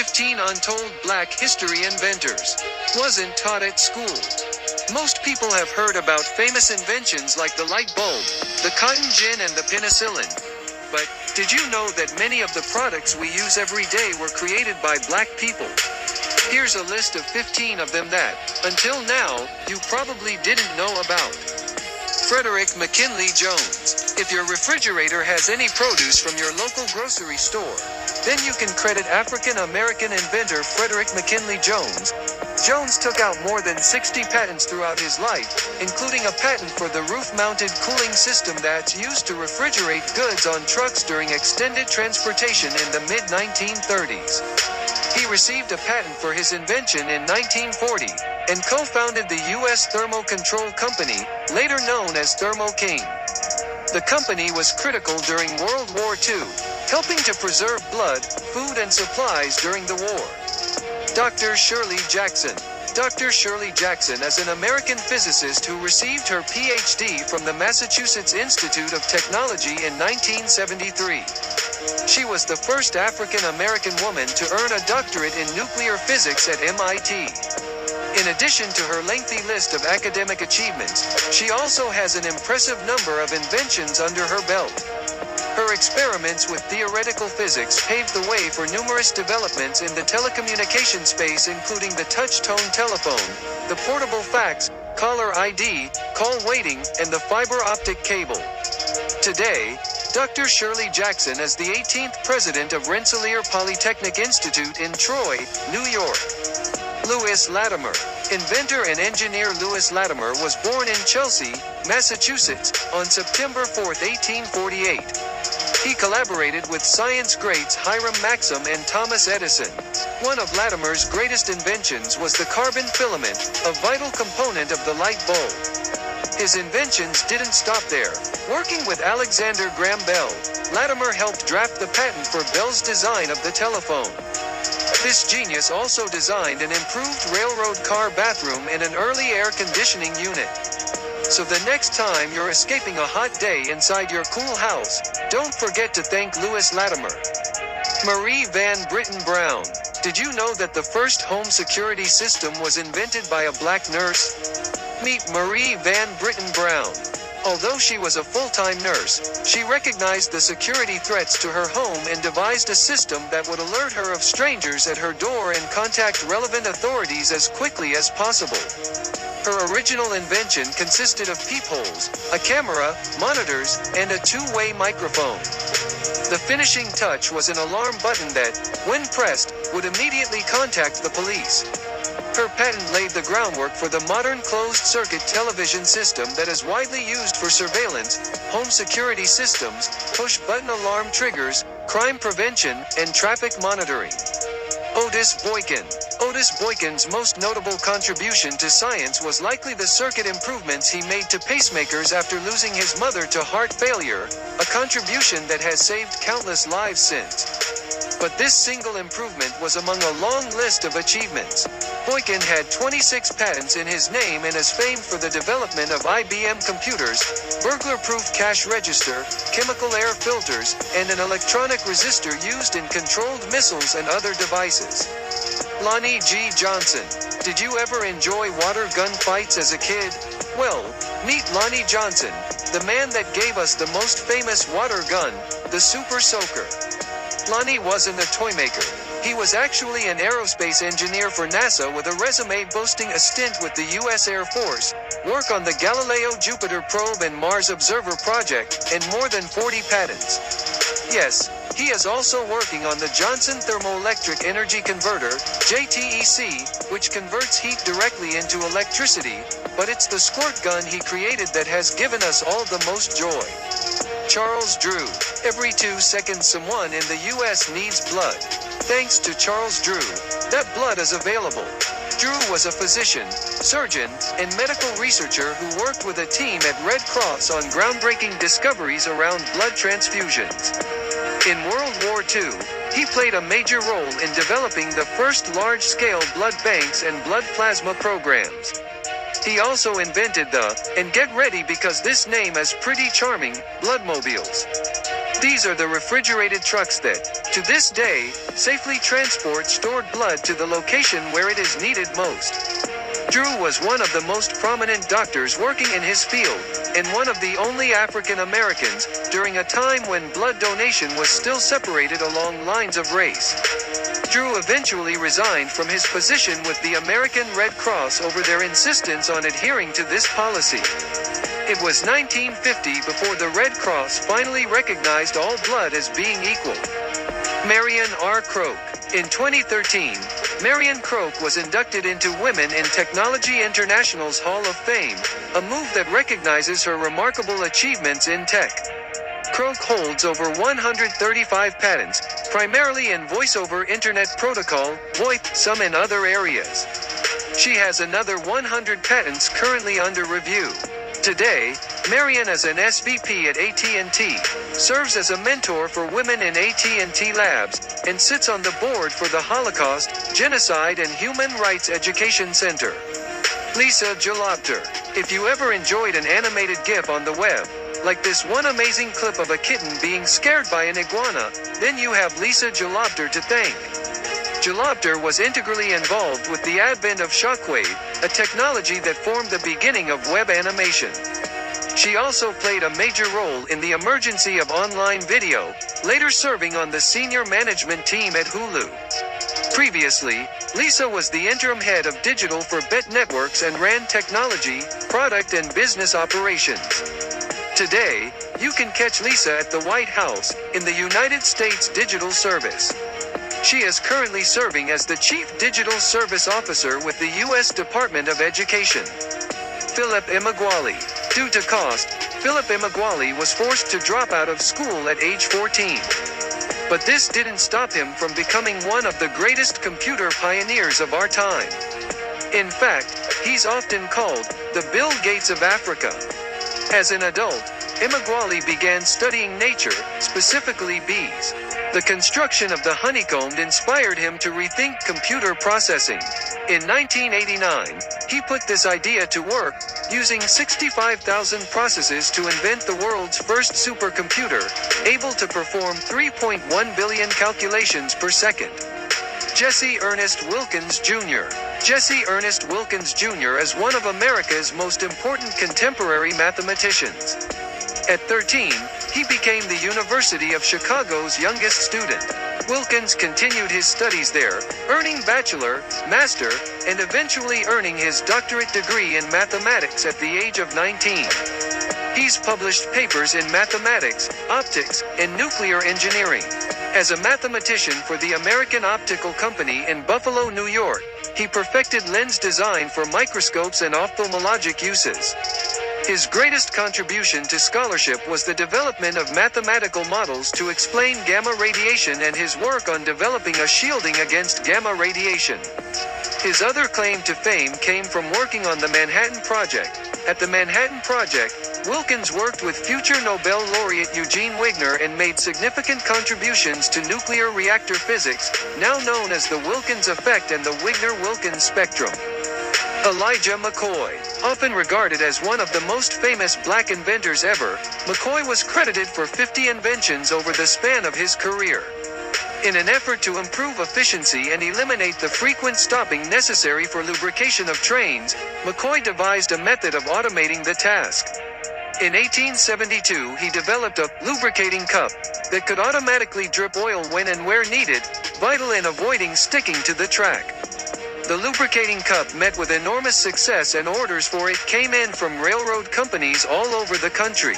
15 Untold Black History Inventors. Wasn't taught at school. Most people have heard about famous inventions like the light bulb, the cotton gin and the penicillin. But, did you know that many of the products we use every day were created by black people? Here's a list of 15 of them that, until now, you probably didn't know about. Frederick McKinley Jones. If your refrigerator has any produce from your local grocery store, then you can credit African-American inventor Frederick McKinley Jones. Jones took out more than 60 patents throughout his life, including a patent for the roof-mounted cooling system that's used to refrigerate goods on trucks during extended transportation in the mid-1930s. He received a patent for his invention in 1940, and co-founded the U.S. Thermo Control Company, later known as Thermo King. The company was critical during World War II, helping to preserve blood, food and supplies during the war. Dr. Shirley Jackson. Dr. Shirley Jackson is an American physicist who received her PhD from the Massachusetts Institute of Technology in 1973. She was the first African-American woman to earn a doctorate in nuclear physics at MIT. In addition to her lengthy list of academic achievements, she also has an impressive number of inventions under her belt. Her experiments with theoretical physics paved the way for numerous developments in the telecommunication space, including the touch-tone telephone, the portable fax, caller ID, call waiting, and the fiber optic cable. Today, Dr. Shirley Jackson is the 18th president of Rensselaer Polytechnic Institute in Troy, New York. Lewis Latimer. Inventor and engineer Lewis Latimer was born in Chelsea, Massachusetts, on September 4, 1848. He collaborated with science greats Hiram Maxim and Thomas Edison. One of Latimer's greatest inventions was the carbon filament, a vital component of the light bulb. His inventions didn't stop there. Working with Alexander Graham Bell, Latimer helped draft the patent for Bell's design of the telephone. This genius also designed an improved railroad car bathroom and an early air conditioning unit. So the next time you're escaping a hot day inside your cool house, don't forget to thank Lewis Latimer. Marie Van Britten Brown. Did you know that the first home security system was invented by a black nurse? Meet Marie Van Britten Brown. Although she was a full-time nurse, she recognized the security threats to her home and devised a system that would alert her of strangers at her door and contact relevant authorities as quickly as possible. Her original invention consisted of peepholes, a camera, monitors, and a two-way microphone. The finishing touch was an alarm button that, when pressed, would immediately contact the police. Her patent laid the groundwork for the modern closed-circuit television system that is widely used for surveillance, home security systems, push-button alarm triggers, crime prevention, and traffic monitoring. Otis Boykin. Otis Boykin's most notable contribution to science was likely the circuit improvements he made to pacemakers after losing his mother to heart failure, a contribution that has saved countless lives since. But this single improvement was among a long list of achievements. Boykin had 26 patents in his name and is famed for the development of IBM computers, burglar-proof cash register, chemical air filters, and an electronic resistor used in controlled missiles and other devices. Lonnie G. Johnson. Did you ever enjoy water gun fights as a kid? Well, meet Lonnie Johnson, the man that gave us the most famous water gun, the Super Soaker. Lonnie wasn't a toy maker. He was actually an aerospace engineer for NASA with a resume boasting a stint with the U.S. Air Force, work on the Galileo Jupiter probe and Mars Observer project, and more than 40 patents. Yes, he is also working on the Johnson Thermoelectric Energy Converter, JTEC, which converts heat directly into electricity, but it's the squirt gun he created that has given us all the most joy. Charles Drew. Every 2 seconds someone in the U.S. needs blood. Thanks to Charles Drew, that blood is available. Drew was a physician, surgeon, and medical researcher who worked with a team at Red Cross on groundbreaking discoveries around blood transfusions. In World War II, he played a major role in developing the first large-scale blood banks and blood plasma programs. He also invented the, and get ready because this name is pretty charming, bloodmobiles. These are the refrigerated trucks that, to this day, safely transport stored blood to the location where it is needed most. Drew was one of the most prominent doctors working in his field, and one of the only African Americans, during a time when blood donation was still separated along lines of race. Drew eventually resigned from his position with the American Red Cross over their insistence on adhering to this policy. It was 1950 before the Red Cross finally recognized all blood as being equal. Marion R. Croak. In 2013, Marion Croak was inducted into Women in Technology International's Hall of Fame, a move that recognizes her remarkable achievements in tech. Croak holds over 135 patents, primarily in voice-over Internet Protocol, VoIP, some in other areas. She has another 100 patents currently under review. Today, Marion is an SVP at AT&T, serves as a mentor for women in AT&T Labs, and sits on the board for the Holocaust, Genocide and Human Rights Education Center. Lisa Jalopter. If you ever enjoyed an animated GIF on the web, like this one amazing clip of a kitten being scared by an iguana, then you have Lisa Jalopter to thank. Jalopter was integrally involved with the advent of Shockwave, a technology that formed the beginning of web animation. She also played a major role in the emergence of online video, later serving on the senior management team at Hulu. Previously, Lisa was the interim head of digital for BET Networks and ran technology, product and business operations. Today, you can catch Lisa at the White House, in the United States Digital Service. She is currently serving as the Chief Digital Service Officer with the U.S. Department of Education. Philip Emeagwali. Due to cost, Philip Emeagwali was forced to drop out of school at age 14. But this didn't stop him from becoming one of the greatest computer pioneers of our time. In fact, he's often called the Bill Gates of Africa. As an adult, Emeagwali began studying nature, specifically bees. The construction of the honeycomb inspired him to rethink computer processing. In 1989, he put this idea to work, using 65,000 processes to invent the world's first supercomputer, able to perform 3.1 billion calculations per second. Jesse Ernest Wilkins Jr. Jesse Ernest Wilkins Jr. is one of America's most important contemporary mathematicians. At 13, he became the University of Chicago's youngest student. Wilkins continued his studies there, earning bachelor, master, and eventually earning his doctorate degree in mathematics at the age of 19. He's published papers in mathematics, optics, and nuclear engineering. As a mathematician for the American Optical Company in Buffalo, New York, he perfected lens design for microscopes and ophthalmologic uses. His greatest contribution to scholarship was the development of mathematical models to explain gamma radiation and his work on developing a shielding against gamma radiation. His other claim to fame came from working on the Manhattan Project. At the Manhattan Project, Wilkins worked with future Nobel laureate Eugene Wigner and made significant contributions to nuclear reactor physics, now known as the Wilkins effect and the Wigner-Wilkins spectrum. Elijah McCoy. Often regarded as one of the most famous black inventors ever, McCoy was credited for 50 inventions over the span of his career. In an effort to improve efficiency and eliminate the frequent stopping necessary for lubrication of trains, McCoy devised a method of automating the task. In 1872, he developed a lubricating cup that could automatically drip oil when and where needed, vital in avoiding sticking to the track. The lubricating cup met with enormous success and orders for it came in from railroad companies all over the country.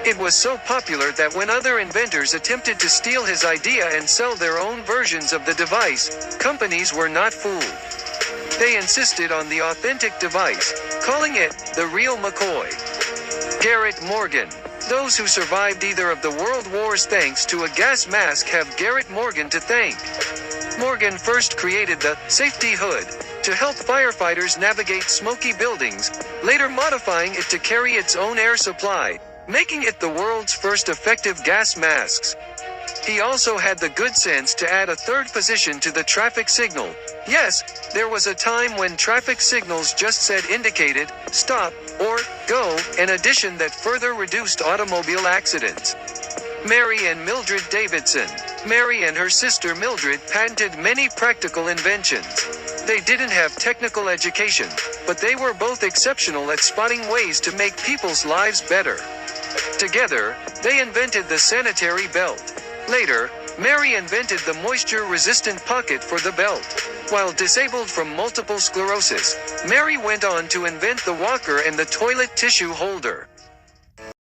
It was so popular that when other inventors attempted to steal his idea and sell their own versions of the device, companies were not fooled. They insisted on the authentic device, calling it the real McCoy. Garrett Morgan. Those who survived either of the world wars thanks to a gas mask have Garrett Morgan to thank. Morgan first created the safety hood to help firefighters navigate smoky buildings, later modifying it to carry its own air supply, making it the world's first effective gas masks. He also had the good sense to add a third position to the traffic signal. Yes, there was a time when traffic signals just said indicated, stop, or go, an addition that further reduced automobile accidents. Mary and Mildred Davidson. Mary and her sister Mildred patented many practical inventions. They didn't have technical education, but they were both exceptional at spotting ways to make people's lives better. Together, they invented the sanitary belt. Later, Mary invented the moisture-resistant pocket for the belt. While disabled from multiple sclerosis, Mary went on to invent the walker and the toilet tissue holder.